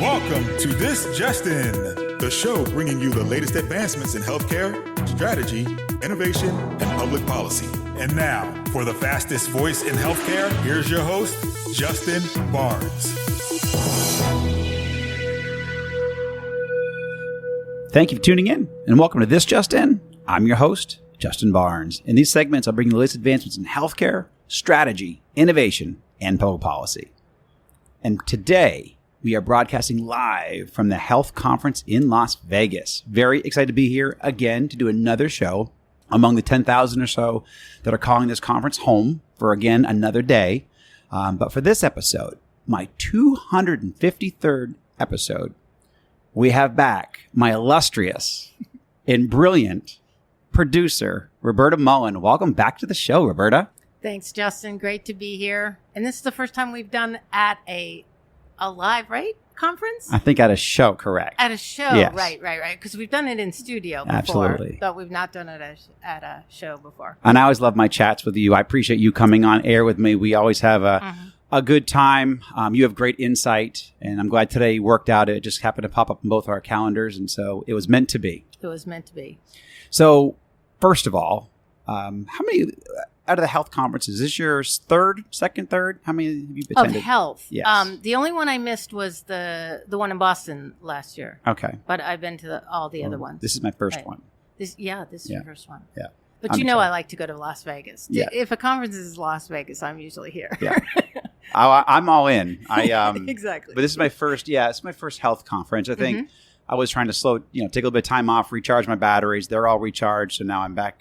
Welcome to This Just In, the show bringing you the latest advancements in healthcare, strategy, innovation, and public policy. And now, for the fastest voice in healthcare, here's your host, Justin Barnes. Thank you for tuning in, and welcome to This Just In. I'm your host, Justin Barnes. In these segments, I'll bring you the latest advancements in healthcare, strategy, innovation, and public policy. And today, we are broadcasting live from the Health Conference in Las Vegas. Very excited to be here again to do another show among the 10,000 or so that are calling this conference home for, again, another day. But for this episode, my 253rd episode, we have back my illustrious and brilliant producer, Roberta Mullin. Welcome back to the show, Roberta. Thanks, Justin. Great to be here. And this is the first time we've done at a live, right? Conference? I think at a show, correct. At a show, yes. Right. Because we've done it in studio before. Absolutely. But we've not done it at a show before. And I always love my chats with you. I appreciate you coming on air with me. We always have a good time. You have great insight, and I'm glad today worked out. It just happened to pop up in both our calendars, and so it was meant to be. It was meant to be. So, first of all, how many out of the health conferences, is this your second, third? How many have you attended? Of health. Yes. The only one I missed was the one in Boston last year. Okay. But I've been to all the other ones. This is my first right. one. This is your first one. Yeah. But I'm you know excited. I like to go to Las Vegas. Yeah. If a conference is Las Vegas, I'm usually here. Yeah. I'm all in. Exactly. But this is my first, it's my first health conference. I think I was trying to take a little bit of time off, recharge my batteries. They're all recharged. So now I'm back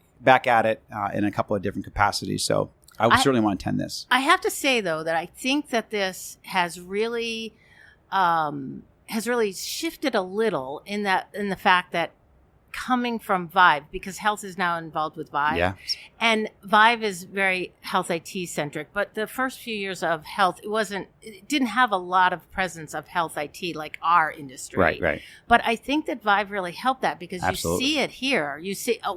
at it in a couple of different capacities. So I would certainly want to attend this. I have to say, though, that I think that this has really shifted a little in the fact that coming from Vive, because health is now involved with Vive. Yeah. And Vive is very health IT centric, but the first few years of health, it didn't have a lot of presence of health IT like our industry. Right. But I think that Vive really helped that because Absolutely. you see it here.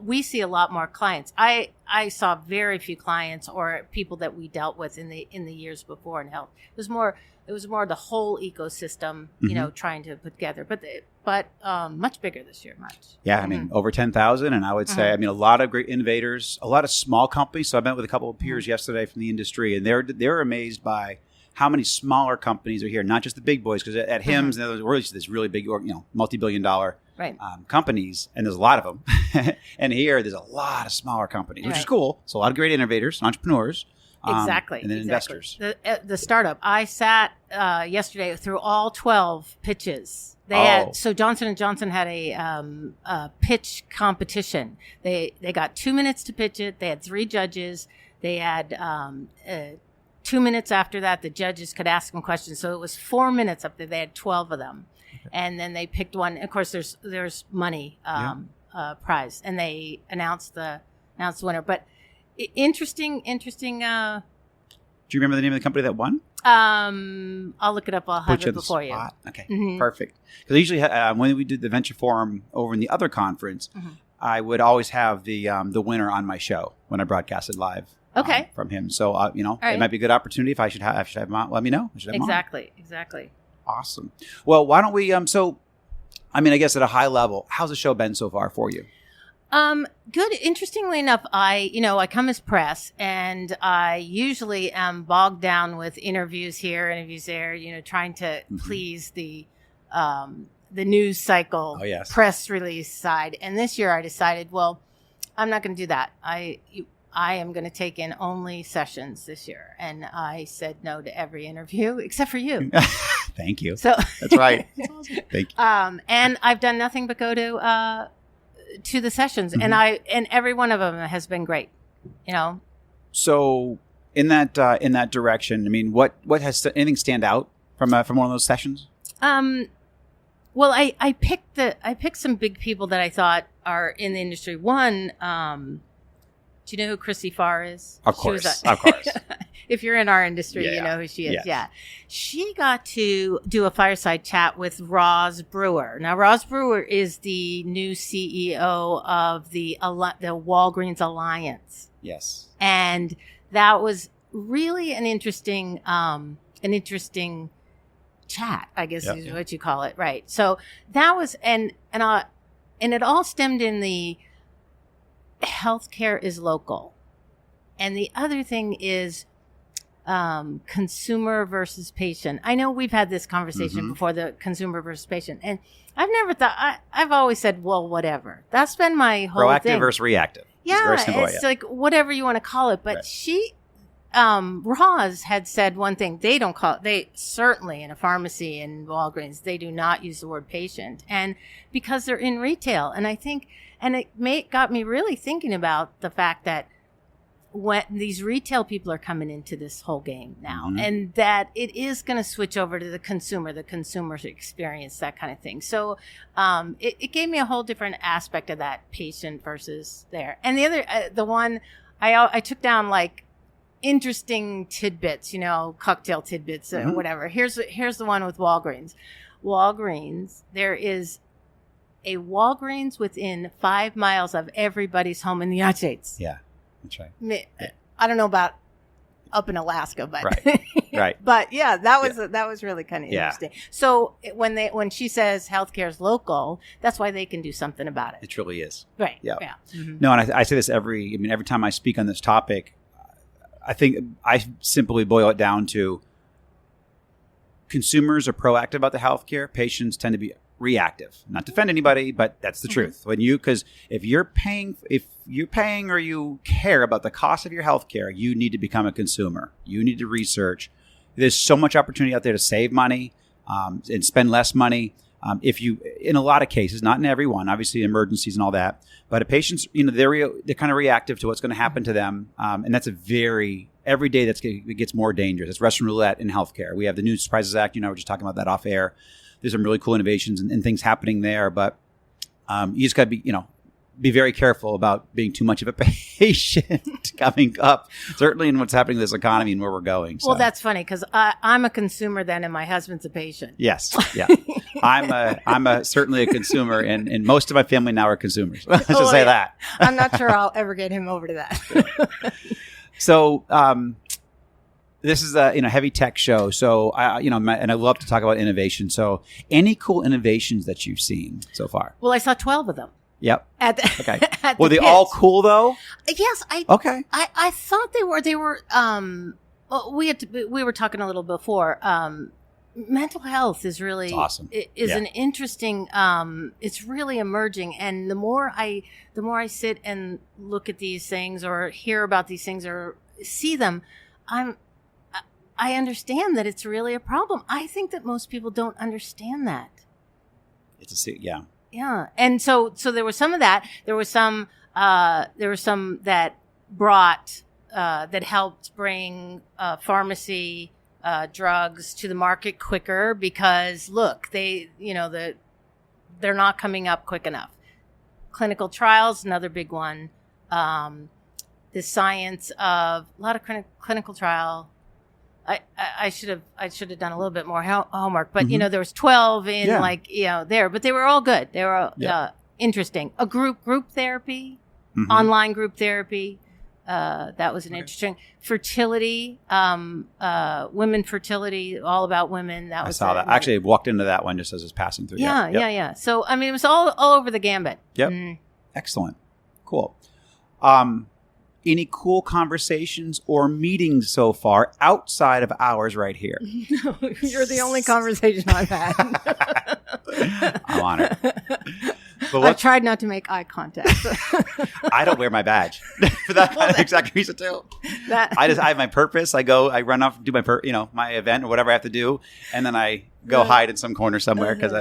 We see a lot more clients. I saw very few clients or people that we dealt with in the years before in health. It was more the whole ecosystem, trying to put together. But much bigger this year, much. Yeah, I mean, over 10,000. And I would say, a lot of great innovators, a lot of small companies. So I met with a couple of peers yesterday from the industry, and they're amazed by how many smaller companies are here, not just the big boys, because at HIMSS, we're this really big, multi-billion-dollar companies, and there's a lot of them. And here, there's a lot of smaller companies, which is cool. So a lot of great innovators, entrepreneurs. Exactly. And then investors. The startup. I sat yesterday through all 12 pitches. So Johnson & Johnson had a pitch competition. They got 2 minutes to pitch it. They had 3 judges. They had 2 minutes after that. The judges could ask them questions. So it was 4 minutes up there. They had 12 of them. Okay. And then they picked one. Of course, there's money prize. And they announced the winner. But interesting. Do you remember the name of the company that won? I'll look it up. I'll have it before you. Okay, perfect. Because I usually, when we did the Venture Forum over in the other conference, I would always have the winner on my show when I broadcasted live. From him. So it might be a good opportunity if I should have him on. Let me know. Exactly. Awesome. Well, why don't we? I guess at a high level, how's the show been so far for you? Good. Interestingly enough, I come as press, and I usually am bogged down with interviews here, interviews there, trying to please the news cycle, press release side. And this year I decided, well, I'm not going to do that. I am going to take in only sessions this year. And I said no to every interview except for you. Thank you. So that's right. That's awesome. Thank you. And I've done nothing but go to the sessions, and every one of them has been great. So in that direction, what has anything stand out from one of those sessions? Well, I picked some big people that I thought are in the industry. One, do you know who Chrissy Farr is? Of course, of course. If you're in our industry, you know who she is. Yes. Yeah. She got to do a fireside chat with Roz Brewer. Now, Roz Brewer is the new CEO of the Walgreens Alliance. Yes. And that was really an interesting chat, I guess is what you call it. Right. So that was, and it all stemmed in the healthcare is local. And the other thing is consumer versus patient. I know we've had this conversation before, the consumer versus patient. And I've never thought, I've always said, well, whatever. That's been my whole thing. Proactive versus reactive. Yeah, it's very simple, it's like whatever you want to call it. But Roz had said one thing. They don't call it, they certainly in a pharmacy and Walgreens, they do not use the word patient. And because they're in retail. And I think, and it got me really thinking about the fact that when these retail people are coming into this whole game now, and that it is going to switch over to the consumer experience, that kind of thing. So it gave me a whole different aspect of that patient versus there. And the other, the one I took down like interesting tidbits, cocktail tidbits or whatever. Here's the one with Walgreens. Walgreens, there is a Walgreens within 5 miles of everybody's home in the United States. Yeah. That's right. I don't know about up in Alaska, but right. But yeah, that was really kind of interesting. So when she says healthcare is local, that's why they can do something about it. It truly is. Right. Yeah. Mm-hmm. No, and I say this every time I speak on this topic. I think I simply boil it down to consumers are proactive about the healthcare. Patients tend to be reactive. Not defend anybody, but that's the truth. Because if you're paying or you care about the cost of your healthcare, you need to become a consumer. You need to research. There's so much opportunity out there to save money and spend less money. If you, in a lot of cases, not in every one, obviously emergencies and all that, but a patient's, they're kind of reactive to what's going to happen to them, and that's every day it gets more dangerous. It's Russian roulette in healthcare. We have the New Surprises Act. We're just talking about that off air. There's some really cool innovations and things happening there, but you just got to be very careful about being too much of a patient coming up, certainly in what's happening in this economy and where we're going. So. Well, that's funny because I'm a consumer then and my husband's a patient. Yes. Yeah. I'm certainly a consumer and most of my family now are consumers. Let's just say that. I'm not sure I'll ever get him over to that. So, this is a heavy tech show, so and I love to talk about innovation. So, any cool innovations that you've seen so far? Well, I saw 12 of them. Yep. Okay. Were they all cool though? Yes. Okay. I thought they were. They were. We were talking a little before. Mental health is really awesome. Is an interesting. It's really emerging, and the more I sit and look at these things, or hear about these things, or see them, I understand that it's really a problem. I think that most people don't understand that. Yeah. And so there was some of that. There was some that brought, that helped bring pharmacy drugs to the market quicker because look, they're not coming up quick enough. Clinical trials, another big one. The science of a lot of clinical trial. I should have done a little bit more homework, but there was 12 in there, but they were all good. They were interesting. A group therapy, online group therapy. That was an interesting fertility, women fertility, all about women. I saw that. Actually, I walked into that one just as I was passing through. Yeah. So, it was all over the gambit. Yep. Excellent. Cool. Any cool conversations or meetings so far outside of ours right here? No, you're the only conversation I've had. I'm honored. But I've tried not to make eye contact. I don't wear my badge for that exact reason too. I have my purpose. I run off and do my event or whatever I have to do, and then I go hide in some corner somewhere because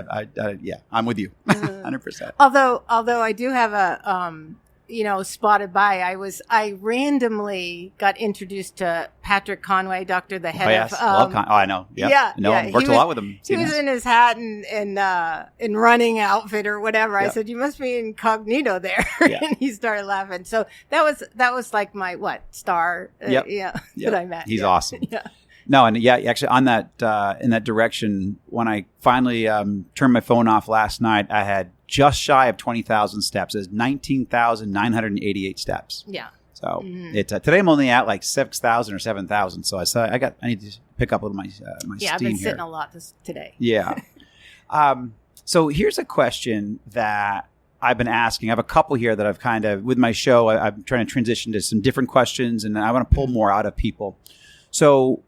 I'm with you 100%. Although I do have a spotted by. I randomly got introduced to Patrick Conway, doctor, the head of. I know. Yep. Yeah. Worked a lot with him. He was in his hat and running outfit or whatever. Yep. I said, "You must be incognito there," and he started laughing. So that was like my star. That I met. He's awesome. Yeah. No, and actually on that in that direction, when I finally turned my phone off last night, I had just shy of 20,000 steps. It was 19,988 steps. Yeah. So today I'm only at like 6,000 or 7,000. So I need to pick up with my my Yeah, I've steam been sitting here. a lot today. Yeah. So here's a question that I've been asking. I have a couple here that I've kind of, with my show, I'm trying to transition to some different questions, and I want to pull more out of people. So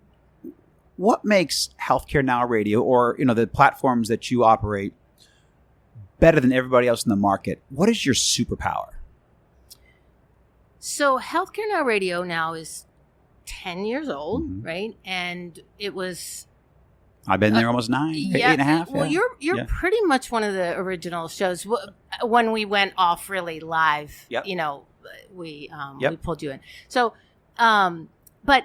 what makes Healthcare Now Radio, or the platforms that you operate, better than everybody else in the market? What is your superpower? So Healthcare Now Radio now is 10 years old, right? And it was... I've been there almost 8.5. Well, you're pretty much one of the original shows. When we went off really live, we pulled you in. So, but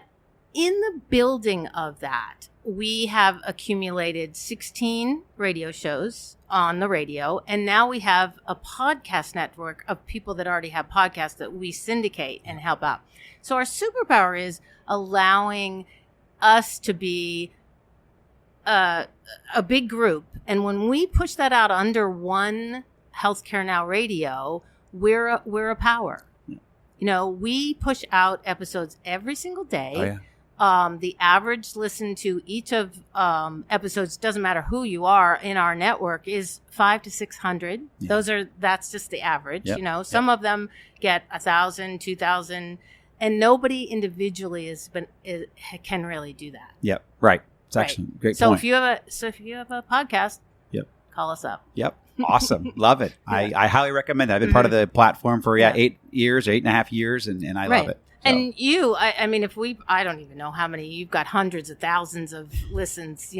in the building of that, we have accumulated 16 radio shows on the radio, and now we have a podcast network of people that already have podcasts that we syndicate and help out. So our superpower is allowing us to be a big group, and when we push that out under one Healthcare Now Radio, we're a power. We push out episodes every single day. Oh, yeah. The average listen to each of episodes, doesn't matter who you are in our network, is 500 to 600. Yeah. That's just the average. Yep. Some of them get 1,000, 2,000, and nobody individually can really do that. Yep. Right. It's actually a great so point. If you have a podcast, call us up. Yep. Awesome. Love it. I highly recommend it. I've been part of the platform for 8.5 years, and I love it. So. And you, I mean, I don't even know how many, you've got hundreds of thousands of listens,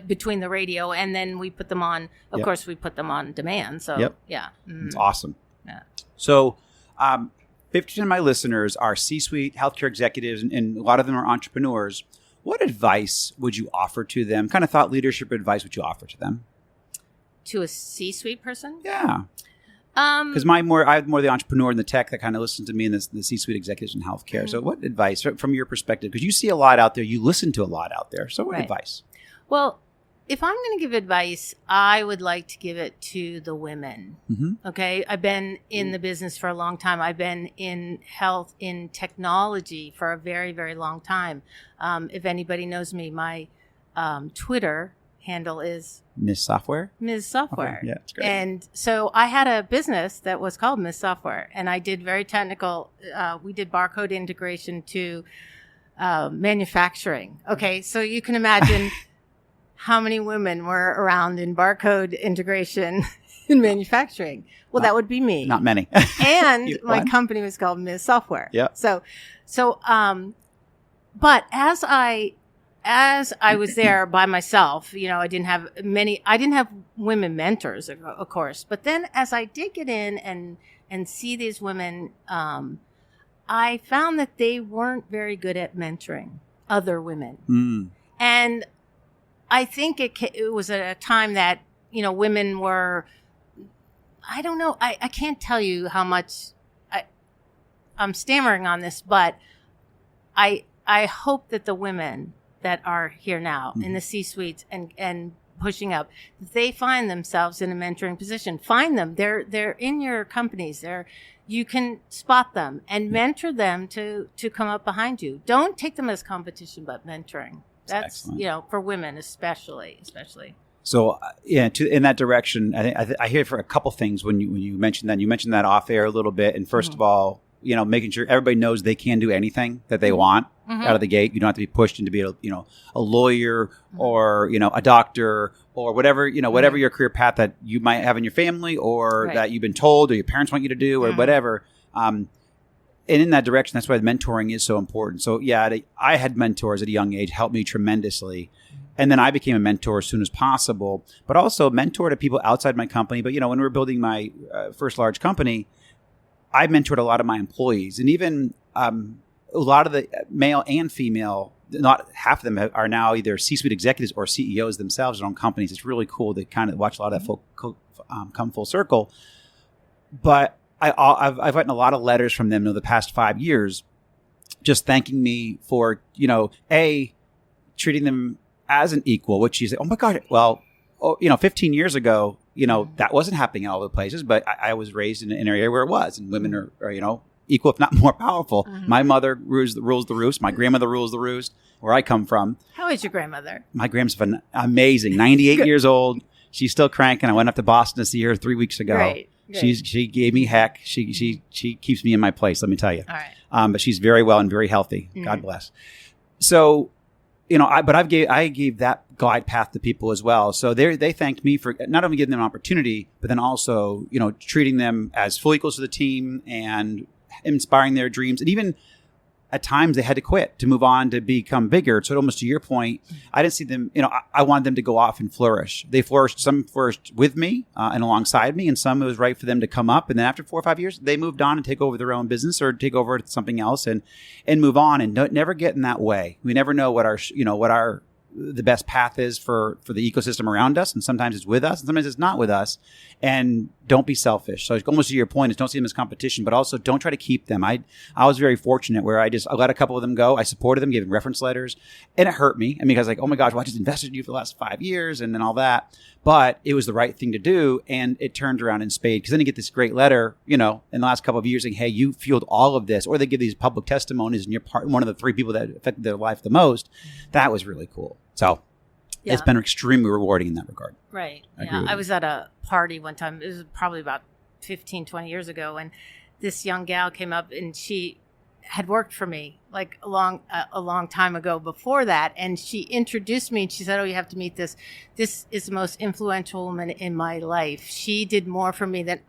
between the radio, and then we put them on, of course, we put them on demand. So, yeah. It's awesome. Yeah. So, 50% of my listeners are C-suite healthcare executives, and a lot of them are entrepreneurs. What advice would you offer to them? Kind of thought leadership advice would you offer to them? To a C-suite person? Yeah. Because I'm more the entrepreneur in the tech that kind of listens to me, and the C-suite executives in healthcare. So what advice from your perspective? Because you see a lot out there, you listen to a lot out there. So what advice? Well, if I'm going to give advice, I would like to give it to the women. Okay. I've been in the business for a long time. I've been in health, in technology for a very, very long time. If anybody knows me, my Twitter handle is Ms. Software. Ms. Software. Okay. Yeah, it's great. And so I had a business that was called Ms. Software, and I did very technical. We did barcode integration to manufacturing. Okay, so you can imagine how many women were around in barcode integration in manufacturing. Well, that would be me. Not many. And my company was called Ms. Software. Yeah. So, but as I was there by myself, I didn't have women mentors, of course. But then as I did get in and see these women, I found that they weren't very good at mentoring other women. And I think it was at a time that, women were, I don't know, I can't tell you how much I'm stammering on this, but I hope that the women that are here now in the C-suites and pushing up, they find themselves in a mentoring position. Find them. They're in your companies. You can spot them and mentor them to come up behind you. Don't take them as competition, but mentoring. That's excellent. For women especially. So in that direction, I hear for a couple things when you mentioned that. You mentioned that off air a little bit. And first of all, making sure everybody knows they can do anything that they want out of the gate. You don't have to be pushed into being a lawyer or a doctor or whatever whatever your career path that you might have in your family or that you've been told or your parents want you to do or whatever. And in that direction, that's why mentoring is so important. So I had mentors at a young age, helped me tremendously. And then I became a mentor as soon as possible, but also mentor to people outside my company. But when we were building my first large company, I mentored a lot of my employees, and even a lot of the male and female, not half of them are now either C-suite executives or CEOs themselves, their own companies. It's really cool to kind of watch a lot of that come full circle. But I've gotten a lot of letters from them in the past 5 years, just thanking me for, treating them as an equal, which is, oh my God, well, 15 years ago, that wasn't happening in all the places, but I was raised in an area where it was, and women are equal, if not more powerful. My mother rules the roost. My grandmother rules the roost where I come from. How is your grandmother? My grandma's amazing, 98 years old. She's still cranking. I went up to Boston to see her 3 weeks ago. Great. She gave me heck. She keeps me in my place, let me tell you. All right. But she's very well and very healthy. God bless. So, I gave that glide path to people as well. So they thanked me for not only giving them an opportunity, but then also, treating them as full equals to the team and inspiring their dreams. And even at times they had to quit to move on to become bigger. So almost to your point, I didn't see them, I wanted them to go off and flourish. They flourished, some flourished with me and alongside me, and some it was right for them to come up. And then after 4 or 5 years, they moved on and take over their own business or take over something else and move on, and never get in that way. We never know what the best path is for the ecosystem around us. And sometimes it's with us and sometimes it's not with us. And don't be selfish. So almost to your point is don't see them as competition, but also don't try to keep them. I was very fortunate where I let a couple of them go. I supported them, gave them reference letters, and it hurt me. I mean, because oh my gosh, well, I just invested in you for the last 5 years and then all that. But it was the right thing to do. And it turned around in spades. Because then you get this great letter, in the last couple of years saying, hey, you fueled all of this. Or they give these public testimonies and you're one of the 3 people that affected their life the most. That was really cool. So it's been extremely rewarding in that regard. Right. I was at a party one time. It was probably about 15, 20 years ago. And this young gal came up and she had worked for me like a long time ago before that. And she introduced me and she said, oh, you have to meet this. This is the most influential woman in my life. She did more for me than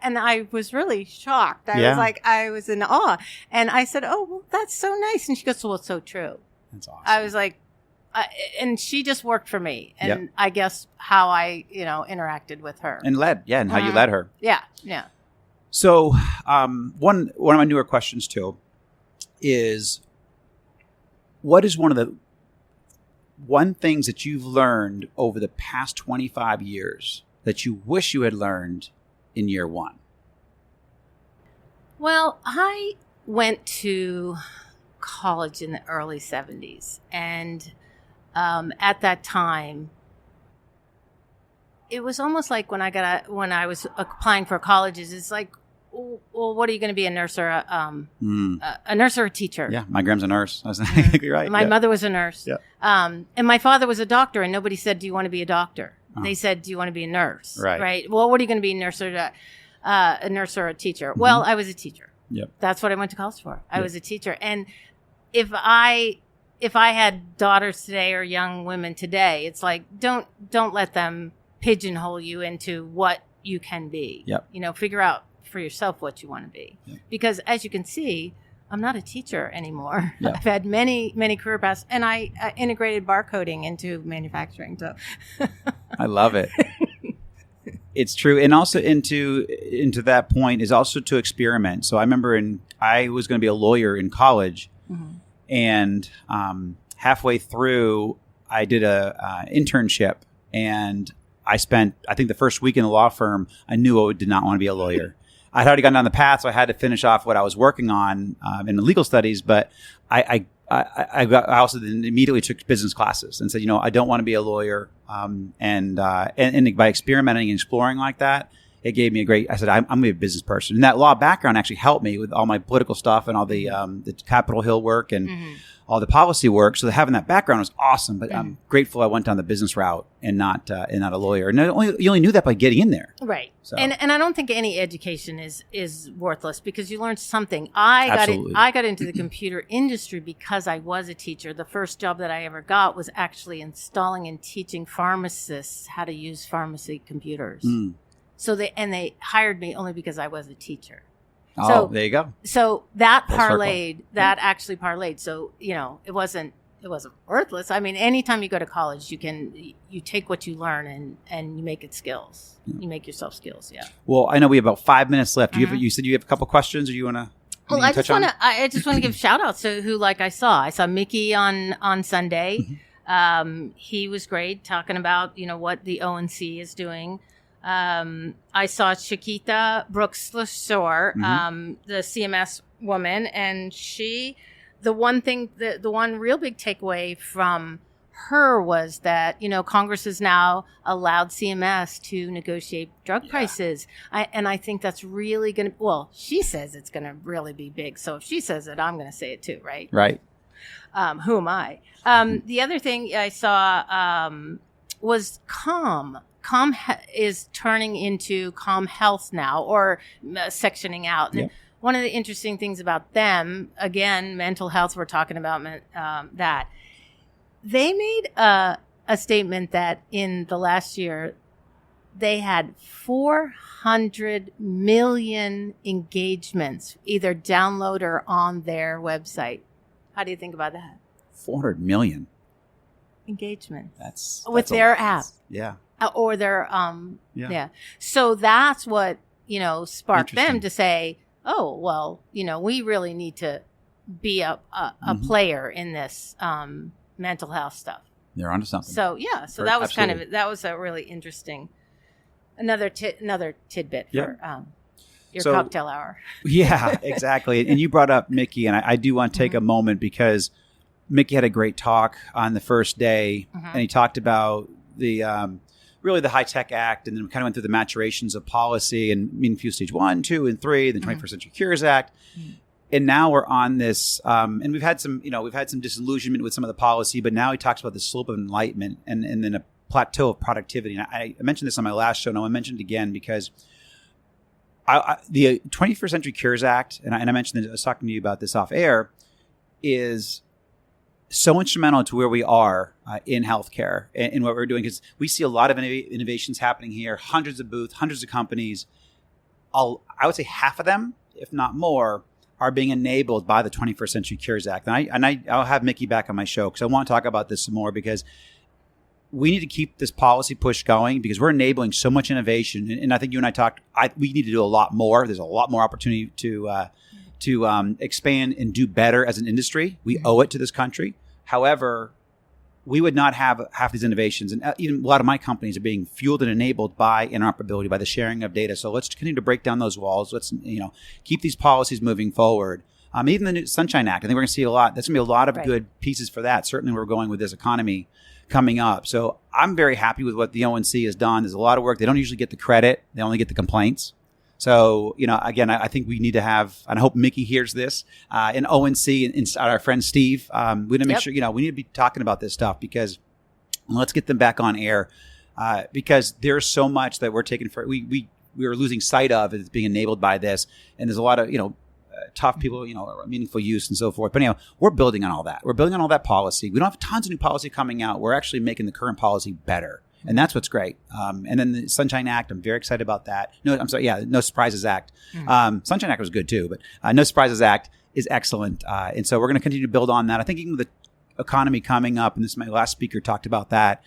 and I was really shocked. I was in awe. And I said, oh, well, that's so nice. And she goes, well, it's so true. That's awesome. I was like, and she just worked for me, and I guess how I, interacted with her and led, and how you led her, yeah. So, one of my newer questions too is, what is one things that you've learned over the past 25 years that you wish you had learned in year 1? Well, I went to college in the early 70s, and at that time, it was almost like when I was applying for colleges, it's like, well, what are you going to be, a nurse or a nurse or a teacher? Yeah, my grandma's a nurse. I was exactly right. My mother was a nurse. Yeah. And my father was a doctor, and nobody said, do you want to be a doctor? They said, do you want to be a nurse? Right. Well, what are you going to be, a nurse or a teacher? Mm-hmm. Well, I was a teacher. Yep. That's what I went to college for. I was a teacher. And if I had daughters today or young women today, it's like, don't let them pigeonhole you into what you can be. Yep. Figure out for yourself what you want to be. Yep. Because as you can see, I'm not a teacher anymore. Yep. I've had many, many career paths, and I integrated barcoding into manufacturing. So I love it. It's true. And also into that point is also to experiment. So I remember I was going to be a lawyer in college. Mm-hmm. And halfway through, I did a internship, and I spent, I think, the first week in the law firm. I knew I did not want to be a lawyer. I'd already gone down the path, so I had to finish off what I was working on in the legal studies. But I also then immediately took business classes and said, I don't want to be a lawyer. And by experimenting and exploring like that, it gave me I said, I'm going to be a business person. And that law background actually helped me with all my political stuff and all the Capitol Hill work and all the policy work. So having that background was awesome. But I'm grateful I went down the business route and not a lawyer. And you only knew that by getting in there. Right. So. And I don't think any education is worthless because you learn something. I got into the computer industry because I was a teacher. The first job that I ever got was actually installing and teaching pharmacists how to use pharmacy computers. So they hired me only because I was a teacher. Oh, so, there you go. So that actually parlayed. So, it wasn't worthless. I mean, anytime you go to college, you take what you learn and you make it skills. You make yourself skills. Yeah. Well, I know we have about 5 minutes left. You said you have a couple questions, or you want to? Well, I just want to give shout outs to who, I saw Mickey on Sunday. Mm-hmm. He was great talking about, what the ONC is doing. I saw Chiquita Brooks-LaSure, the CMS woman, and the one real big takeaway from her was that, Congress has now allowed CMS to negotiate drug prices. I think that's really going to, well, she says it's going to really be big. So if she says it, I'm going to say it too, right? Right. Who am I? The other thing I saw was Calm. Calm is turning into Calm Health now, or sectioning out. And one of the interesting things about them, again, mental health, we're talking about that. They made a statement that in the last year, they had 400 million engagements, either download or on their website. How do you think about that? 400 million engagements. That's with their app. Yeah. Or their, So that's what, sparked them to say, oh, well, we really need to be a player in this mental health stuff. They're onto something. So, so that was that was a really interesting, another tidbit for your cocktail hour. Yeah, exactly. And you brought up Mickey, and I do want to take a moment because Mickey had a great talk on the first day, and he talked about the really the High-Tech Act, and then kind of went through the maturations of policy and meaningful stage 1, 2, and 3, the 21st Century Cures Act. And now we're on this, and we've had some disillusionment with some of the policy, but now he talks about the slope of enlightenment and then a plateau of productivity. And I mentioned this on my last show, and I want to mention it again because the 21st Century Cures Act, and I mentioned that I was talking to you about this off air, is so instrumental to where we are in healthcare and what we're doing, because we see a lot of innovations happening here, hundreds of booths, hundreds of companies. I would say half of them, if not more, are being enabled by the 21st Century Cures Act. And I'll have Mickey back on my show because I want to talk about this some more, because we need to keep this policy push going because we're enabling so much innovation. And I think you and I talked, we need to do a lot more. There's a lot more opportunity to expand and do better as an industry. We owe it to this country. However, we would not have half these innovations. And even a lot of my companies are being fueled and enabled by interoperability, by the sharing of data. So let's continue to break down those walls. Let's, keep these policies moving forward. Even the new Sunshine Act, I think we're going to see a lot. There's going to be a lot of good pieces for that. Certainly we're going with this economy coming up. So I'm very happy with what the ONC has done. There's a lot of work. They don't usually get the credit. They only get the complaints. So, again, I think we need to have, and I hope Mickey hears this, in ONC and our friend Steve, we need to make sure, we need to be talking about this stuff, because let's get them back on air, because there's so much that we're taking for, we are losing sight of as being enabled by this. And there's a lot of, tough people, meaningful use and so forth. But we're building on all that. We're building on all that policy. We don't have tons of new policy coming out. We're actually making the current policy better. And that's what's great. And then the Sunshine Act, I'm very excited about that. No, I'm sorry. Yeah, No Surprises Act. Sunshine Act was good too, but No Surprises Act is excellent. And so we're going to continue to build on that. I think even with the economy coming up, and this is my last speaker talked about that,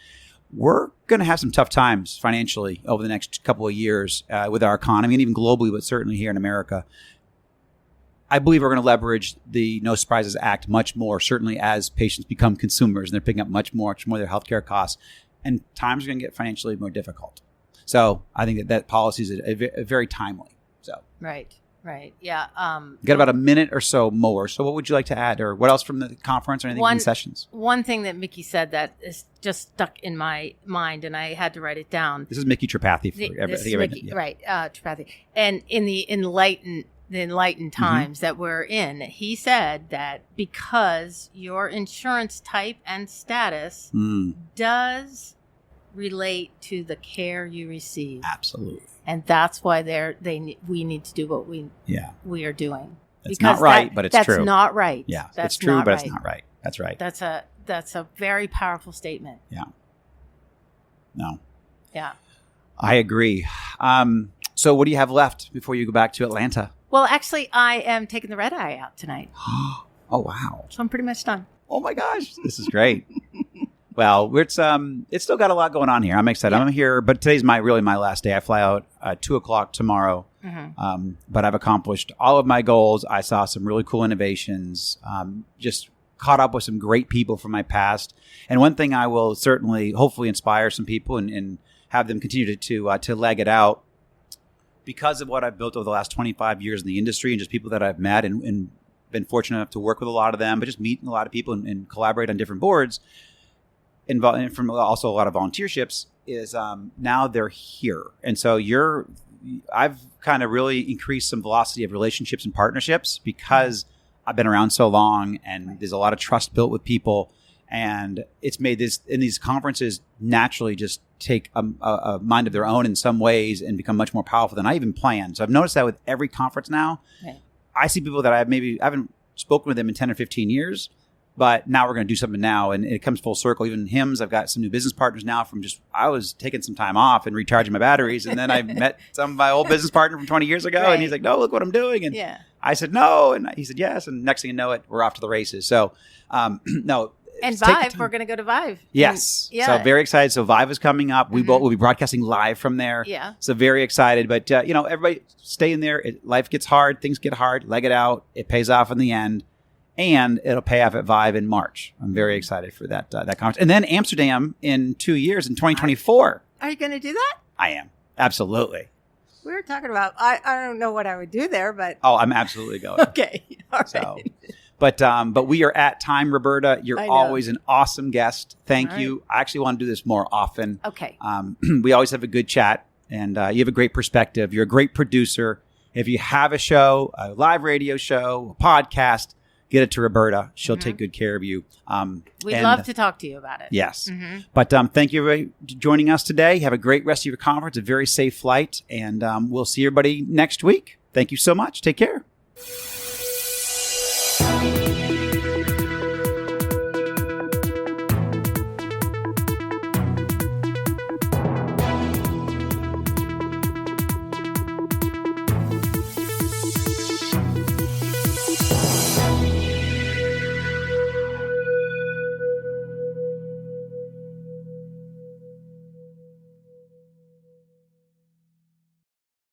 we're going to have some tough times financially over the next couple of years with our economy, and even globally, but certainly here in America. I believe we're going to leverage the No Surprises Act much more, certainly as patients become consumers and they're picking up much more of their healthcare costs. And times are going to get financially more difficult. So I think that policy is very timely. So Right. Yeah. Got about a minute or so more. So what would you like to add, or what else from the conference or anything in sessions? One thing that Mickey said that is just stuck in my mind, and I had to write it down. This is Mickey Tripathi. Right. Tripathi. And in the enlightened times that we're in, he said that because your insurance type and status does relate to the care you receive. Absolutely. And that's why we need to do what we are doing. It's not right, but it's true. That's not right. Yeah, it's true, but it's not right. That's right. That's a very powerful statement. Yeah. No. Yeah. I agree. So what do you have left before you go back to Atlanta? Well, actually, I am taking the red eye out tonight. Oh, wow. So I'm pretty much done. Oh, my gosh. This is great. Well, it's still got a lot going on here. I'm excited. Yeah. I'm here, but today's my last day. I fly out at 2:00 tomorrow. But I've accomplished all of my goals. I saw some really cool innovations, just caught up with some great people from my past. And one thing I will certainly, hopefully inspire some people and have them continue to leg it out, because of what I've built over the last 25 years in the industry and just people that I've met and been fortunate enough to work with a lot of them, but just meet a lot of people and collaborate on different boards. involved, and from also a lot of volunteerships, is now they're here. And so I've kind of really increased some velocity of relationships and partnerships because I've been around so long, and there's a lot of trust built with people. And it's made these conferences naturally just take a mind of their own in some ways and become much more powerful than I even planned. So I've noticed that with every conference now. Okay. I see people that I haven't spoken with them in 10 or 15 years, but now we're going to do something now. And it comes full circle. Even HIMSS, I've got some new business partners now I was taking some time off and recharging my batteries. And then I met some of my old business partner from 20 years ago. Right. And he's like, no, look what I'm doing. And I said, no. And he said, yes. And next thing you know it, we're off to the races. So, no. And Vive, we're going to go to Vive. Yes. So very excited. So Vive is coming up. We will be broadcasting live from there. Yeah. So very excited. But, everybody stay in there. Life gets hard. Things get hard. Leg it out. It pays off in the end. And it'll pay off at Vive in March. I'm very excited for that conference. And then Amsterdam in 2 years, in 2024. Are you going to do that? I am. Absolutely. We were talking about, I don't know what I would do there, but. Oh, I'm absolutely going. Okay. All right. So, but we are at time, Roberta. You're always an awesome guest. Thank you. I actually want to do this more often. Okay. We always have a good chat, and you have a great perspective. You're a great producer. If you have a show, a live radio show, a podcast, get it to Roberta. She'll take good care of you. We'd love to talk to you about it. Yes. But thank you everybody for joining us today. Have a great rest of your conference, a very safe flight, and we'll see everybody next week. Thank you so much. Take care.